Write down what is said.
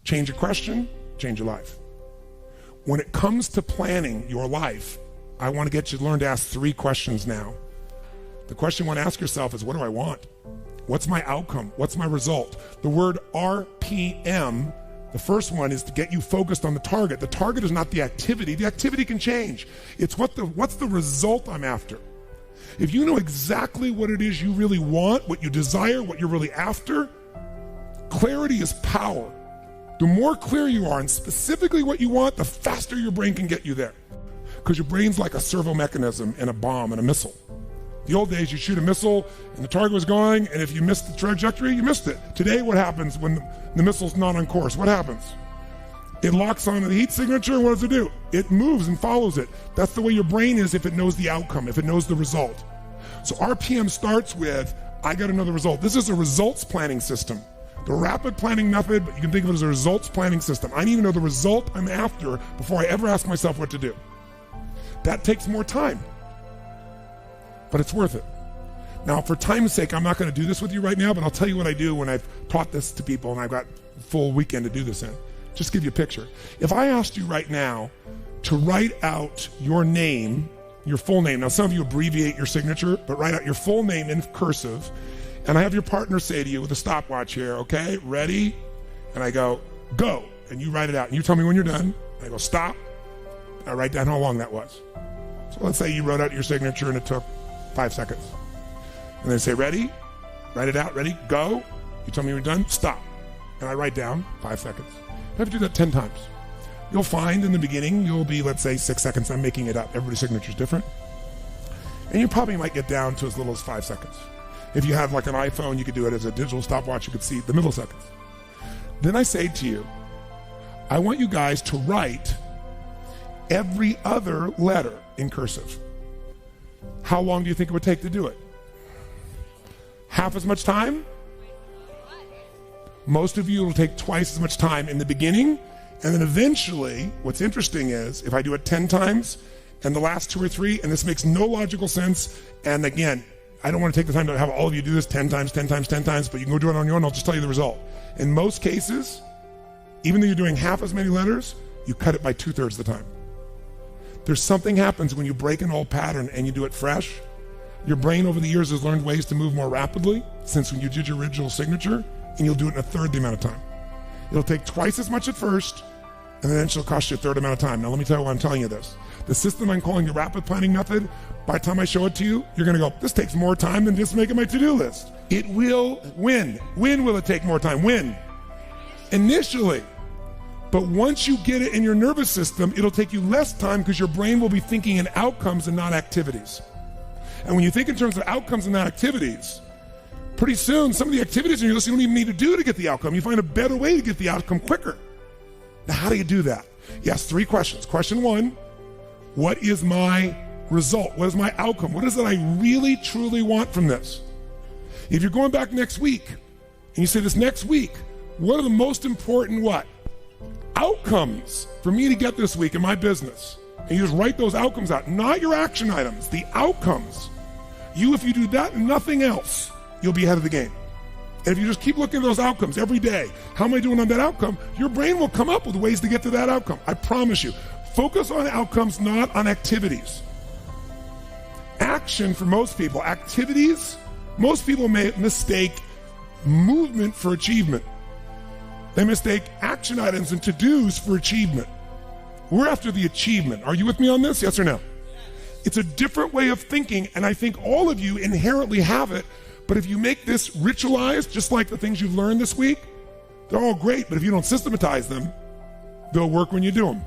Change a question, change your life. When it comes to planning your life, I want to get you to learn to ask 3 questions now. The question you want to ask yourself is, what do I want? What's my outcome? What's my result? The word RPM, the first one, is to get you focused on the target. The target is not the activity. The activity can change. It's what's the result I'm after. If you know exactly what it is you really want, what you desire, what you're really after, clarity is power. The more clear you are and specifically what you want, the faster your brain can get you there. Because your brain's like a servo mechanism in a bomb and a missile. The old days, you shoot a missile and the target was going, and if you missed the trajectory, you missed it. Today, what happens when the missile's not on course? What happens? It locks onto the heat signature, and what does it do? It moves and follows it. That's the way your brain is if it knows the outcome, if it knows the result. So RPM starts with, I got to know the result. This is a results planning system. The rapid planning method, but you can think of it as a results planning system. I need to know the result I'm after before I ever ask myself what to do. That takes more time, but it's worth it. Now, for time's sake, I'm not going to do this with you right now, but I'll tell you what I do when I've taught this to people and I've got a full weekend to do this in. Just give you a picture. If I asked you right now to write out your name, your full name. Now, some of you abbreviate your signature, but write out your full name in cursive. And I have your partner say to you with a stopwatch here, okay, ready? And I go, go. And you write it out. And you tell me when you're done. I go, stop. I write down how long that was. So let's say you wrote out your signature and it took 5 seconds. And then say, ready? Write it out. Ready? Go. You tell me when you're done. Stop. And I write down 5 seconds. I have to do that 10 times. You'll find in the beginning, you'll be, let's say, 6 seconds. I'm making it up. Everybody's signature is different. And you probably might get down to as little as 5 seconds. If you have like an iPhone, you could do it as a digital stopwatch. You could see the milliseconds. Then I say to you, I want you guys to write every other letter in cursive. How long do you think it would take to do it? Half as much time? Most of you will take twice as much time in the beginning, and then eventually, what's interesting is, if I do it 10 times, and the last 2 or 3, and this makes no logical sense, and again, I don't want to take the time to have all of you do this 10 times, 10 times, 10 times, but you can go do it on your own, I'll just tell you the result. In most cases, even though you're doing half as many letters, you cut it by 2/3 the time. There's something happens when you break an old pattern and you do it fresh. Your brain over the years has learned ways to move more rapidly since when you did your original signature, and you'll do it in 1/3 the amount of time. It'll take twice as much at first, and then it'll cost you 1/3 amount of time. Now let me tell you why I'm telling you this. The system I'm calling the rapid planning method, by the time I show it to you, you're gonna go, this takes more time than just making my to-do list. It will win. When will it take more time? When? Initially. But once you get it in your nervous system, it'll take you less time because your brain will be thinking in outcomes and not activities. And when you think in terms of outcomes and not activities, pretty soon some of the activities in your list you don't even need to do to get the outcome. You find a better way to get the outcome quicker. Now, how do you do that? Yes, 3 questions. Question 1, what is my result? What is my outcome? What is it I really, truly want from this? If you're going back next week and you say this next week, what are the most important outcomes for me to get this week in my business? And you just write those outcomes out, not your action items, the outcomes. If you do that and nothing else, you'll be ahead of the game. And if you just keep looking at those outcomes every day, how am I doing on that outcome? Your brain will come up with ways to get to that outcome. I promise you. Focus on outcomes, not on activities. Action for most people, activities, most people may mistake movement for achievement. They mistake action items and to-dos for achievement. We're after the achievement. Are you with me on this? Yes or no? It's a different way of thinking, and I think all of you inherently have it, but if you make this ritualized, just like the things you've learned this week, they're all great, but if you don't systematize them, they'll work when you do them.